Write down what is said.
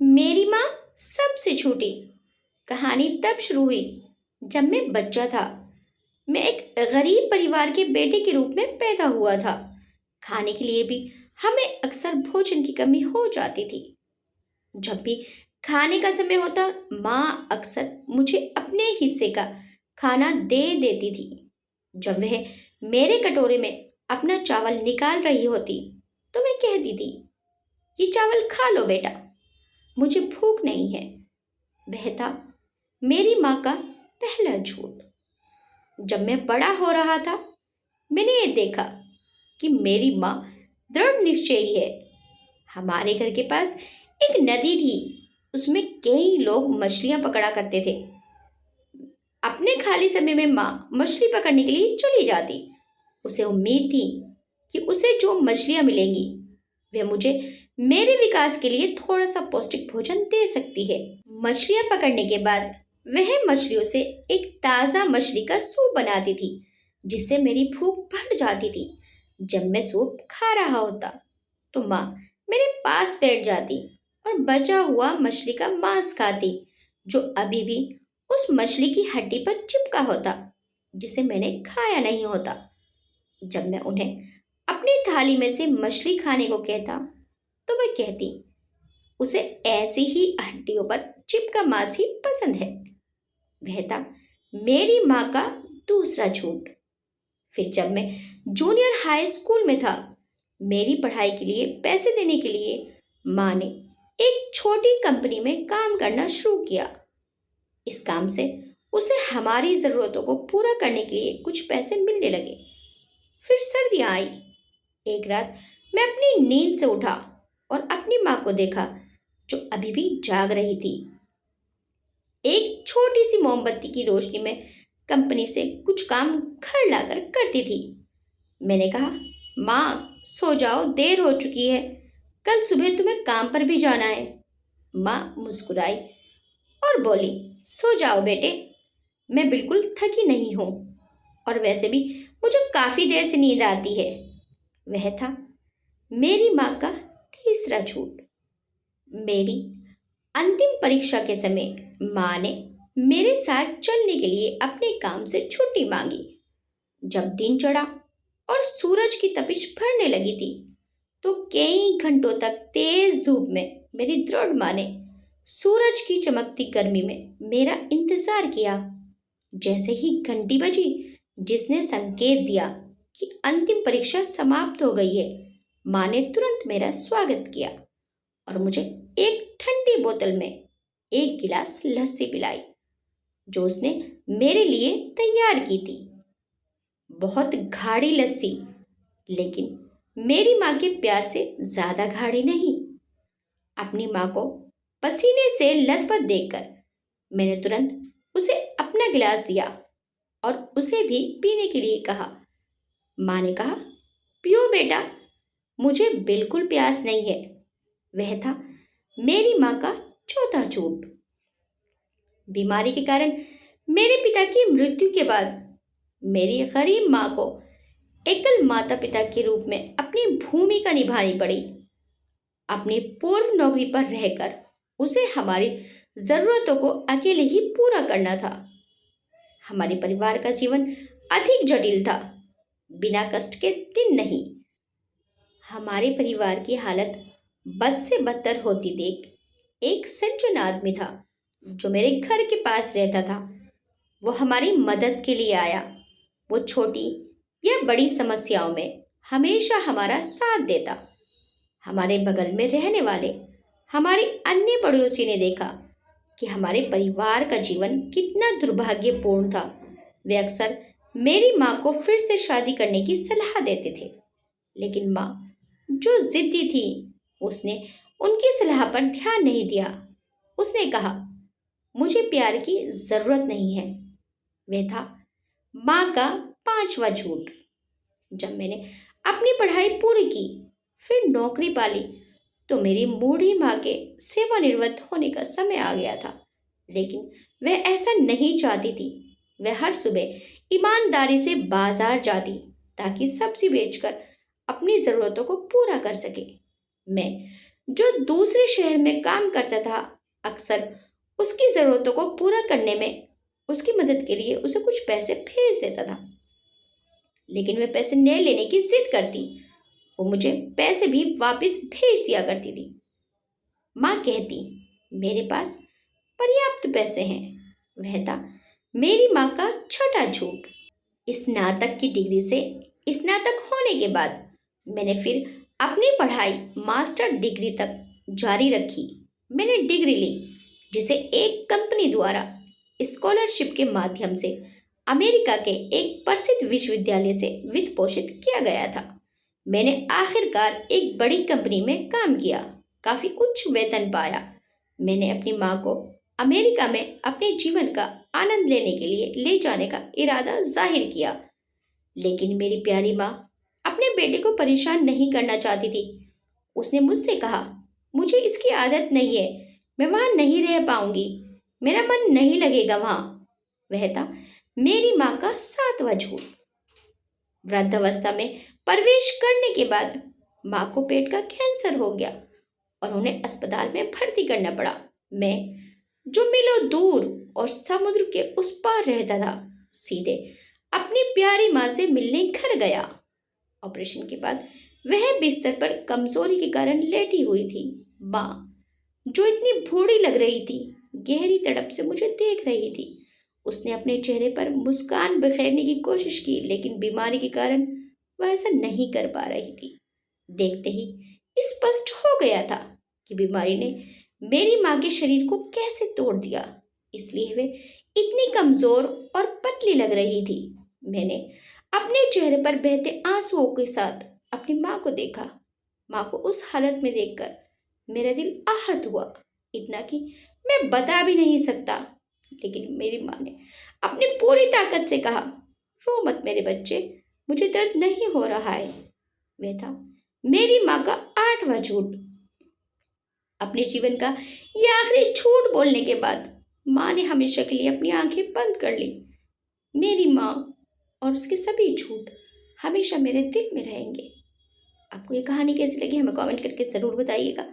मेरी माँ सबसे छोटी। कहानी तब शुरू हुई जब मैं बच्चा था। मैं एक गरीब परिवार के बेटे के रूप में पैदा हुआ था। खाने के लिए भी हमें अक्सर भोजन की कमी हो जाती थी। जब भी खाने का समय होता, माँ अक्सर मुझे अपने हिस्से का खाना दे देती थी। जब वह मेरे कटोरे में अपना चावल निकाल रही होती, तो मैं कहती थी, ये चावल खा लो बेटा, मुझे भूख नहीं है। वह था मेरी माँ का पहला झूठ। जब मैं बड़ा हो रहा था, मैंने ये देखा कि मेरी माँ दृढ़ निश्चयी है। हमारे घर के पास एक नदी थी, उसमें कई लोग मछलियां पकड़ा करते थे। अपने खाली समय में माँ मछली पकड़ने के लिए चली जाती। उसे उम्मीद थी कि उसे जो मछलियां मिलेंगी वे मुझे मेरे विकास के लिए थोड़ा सा पौष्टिक भोजन दे सकती है। मछलियां पकड़ने के बाद वह मछलियों से एक ताज़ा मछली का सूप बनाती थी, जिससे मेरी भूख बढ़ जाती थी। जब मैं सूप खा रहा होता, तो माँ मेरे पास बैठ जाती और बचा हुआ मछली का मांस खाती, जो अभी भी उस मछली की हड्डी पर चिपका होता, जिसे मैंने खाया नहीं होता। जब मैं उन्हें अपनी थाली में से मछली खाने को कहता, तो वह कहती, उसे ऐसी ही हड्डियों पर चिपका मांस ही पसंद है। वह था मेरी माँ का दूसरा झूठ। फिर जब मैं जूनियर हाई स्कूल में था, मेरी पढ़ाई के लिए पैसे देने के लिए माँ ने एक छोटी कंपनी में काम करना शुरू किया। इस काम से उसे हमारी ज़रूरतों को पूरा करने के लिए कुछ पैसे मिलने लगे। फिर सर्दियाँ आई। एक रात मैं अपनी नींद से उठा और अपनी माँ को देखा, जो अभी भी जाग रही थी। एक छोटी सी मोमबत्ती की रोशनी में कंपनी से कुछ काम घर लाकर करती थी। मैंने कहा, माँ सो जाओ, देर हो चुकी है, कल सुबह तुम्हें काम पर भी जाना है। माँ मुस्कुराई और बोली, सो जाओ बेटे, मैं बिल्कुल थकी नहीं हूँ, और वैसे भी मुझे काफ़ी देर से नींद आती है। वह था मेरी माँ का तीसरा झूठ। मेरी अंतिम परीक्षा के समय माँ ने मेरे साथ चलने के लिए अपने काम से छुट्टी मांगी। जब दिन चढ़ा और सूरज की तपिश बढ़ने लगी थी, तो कई घंटों तक तेज धूप में मेरी दृढ़ माँ ने सूरज की चमकती गर्मी में मेरा इंतजार किया। जैसे ही घंटी बजी, जिसने संकेत दिया कि अंतिम परीक्षा समाप्त हो गई है, माँ ने तुरंत मेरा स्वागत किया और मुझे एक ठंडी बोतल में एक गिलास लस्सी पिलाई, जो उसने मेरे लिए तैयार की थी। बहुत गाढ़ी लस्सी, लेकिन मेरी माँ के प्यार से ज़्यादा गाढ़ी नहीं। अपनी माँ को पसीने से लथपथ देखकर मैंने तुरंत उसे अपना गिलास दिया और उसे भी पीने के लिए कहा। माँ ने कहा, पियो बेटा, मुझे बिल्कुल प्यास नहीं है। वह था मेरी माँ का चौथा झूठ। बीमारी के कारण मेरे पिता की मृत्यु के बाद मेरी गरीब माँ को एकल माता पिता के रूप में अपनी भूमिका निभानी पड़ी। अपनी पूर्व नौकरी पर रहकर उसे हमारी ज़रूरतों को अकेले ही पूरा करना था। हमारे परिवार का जीवन अधिक जटिल था, बिना कष्ट के दिन नहीं। हमारे परिवार की हालत बद से बदतर होती देख एक सज्जन आदमी था, जो मेरे घर के पास रहता था। वो हमारी मदद के लिए आया। वो छोटी या बड़ी समस्याओं में हमेशा हमारा साथ देता। हमारे बगल में रहने वाले हमारे अन्य पड़ोसी ने देखा कि हमारे परिवार का जीवन कितना दुर्भाग्यपूर्ण था। वे अक्सर मेरी माँ को फिर से शादी करने की सलाह देते थे, लेकिन माँ जो जिद्दी थी, उसने उनकी सलाह पर ध्यान नहीं दिया। उसने कहा, मुझे प्यार की ज़रूरत नहीं है। वह था माँ का पांचवा झूठ। जब मैंने अपनी पढ़ाई पूरी की, फिर नौकरी पाली, तो मेरी बूढ़ी माँ के सेवानिवृत्त होने का समय आ गया था। लेकिन वह ऐसा नहीं चाहती थी। वह हर सुबह ईमानदारी से बाजार जाती, ताकि सब्जी बेचकर अपनी ज़रूरतों को पूरा कर सके। मैं जो दूसरे शहर में काम करता था, अक्सर उसकी ज़रूरतों को पूरा करने में उसकी मदद के लिए उसे कुछ पैसे भेज देता था। लेकिन वह पैसे न लेने की जिद करती। वो मुझे पैसे भी वापस भेज दिया करती थी। माँ कहती, मेरे पास पर्याप्त पैसे हैं। वह था मेरी माँ का छठा झूठ। स्नातक की डिग्री से स्नातक होने के बाद मैंने फिर अपनी पढ़ाई मास्टर डिग्री तक जारी रखी। मैंने डिग्री ली जिसे एक कंपनी द्वारा स्कॉलरशिप के माध्यम से अमेरिका के एक प्रसिद्ध विश्वविद्यालय से वित्त पोषित किया गया था। मैंने आखिरकार एक बड़ी कंपनी में काम किया, काफ़ी उच्च वेतन पाया। मैंने अपनी माँ को अमेरिका में अपने जीवन का आनंद लेने के लिए ले जाने का इरादा जाहिर किया। लेकिन मेरी प्यारी माँ अपने बेटे को परेशान नहीं करना चाहती थी। उसने मुझसे कहा, मुझे इसकी आदत नहीं है, मैं वहाँ नहीं रह पाऊंगी, मेरा मन नहीं लगेगा वहाँ। वह था मेरी माँ का सातवां झूठ। वृद्धावस्था में प्रवेश करने के बाद माँ को पेट का कैंसर हो गया और उन्हें अस्पताल में भर्ती करना पड़ा। मैं, जो मीलों दूर और समुद्र के उस पार रहता था, सीधे अपनी प्यारी माँ से मिलने घर गया। ऑपरेशन के बाद वह बिस्तर पर कमजोरी के कारण लेटी हुई थी। माँ, जो इतनी बूढ़ी लग रही थी, गहरी तड़प से मुझे देख रही थी। उसने अपने चेहरे पर मुस्कान बिखेरने की कोशिश की, लेकिन बीमारी के कारण वह ऐसा नहीं कर पा रही थी। देखते ही स्पष्ट हो गया था कि बीमारी ने मेरी माँ के शरीर को कैसे तोड़ दिया, इसलिए वे इतनी कमजोर और पतली लग रही थी। मैंने अपने चेहरे पर बहते आंसुओं के साथ अपनी माँ को देखा। माँ को उस हालत में देखकर मेरा दिल आहत हुआ, इतना कि मैं बता भी नहीं सकता। लेकिन मेरी माँ ने अपनी पूरी ताकत से कहा, रो मत मेरे बच्चे, मुझे दर्द नहीं हो रहा है। वह था मेरी माँ का आठवां झूठ। अपने जीवन का यह आखिरी झूठ बोलने के बाद माँ ने हमेशा के लिए अपनी आंखें बंद कर ली। मेरी माँ और उसके सभी झूठ हमेशा मेरे दिल में रहेंगे। आपको ये कहानी कैसी लगी हमें कमेंट करके ज़रूर बताइएगा।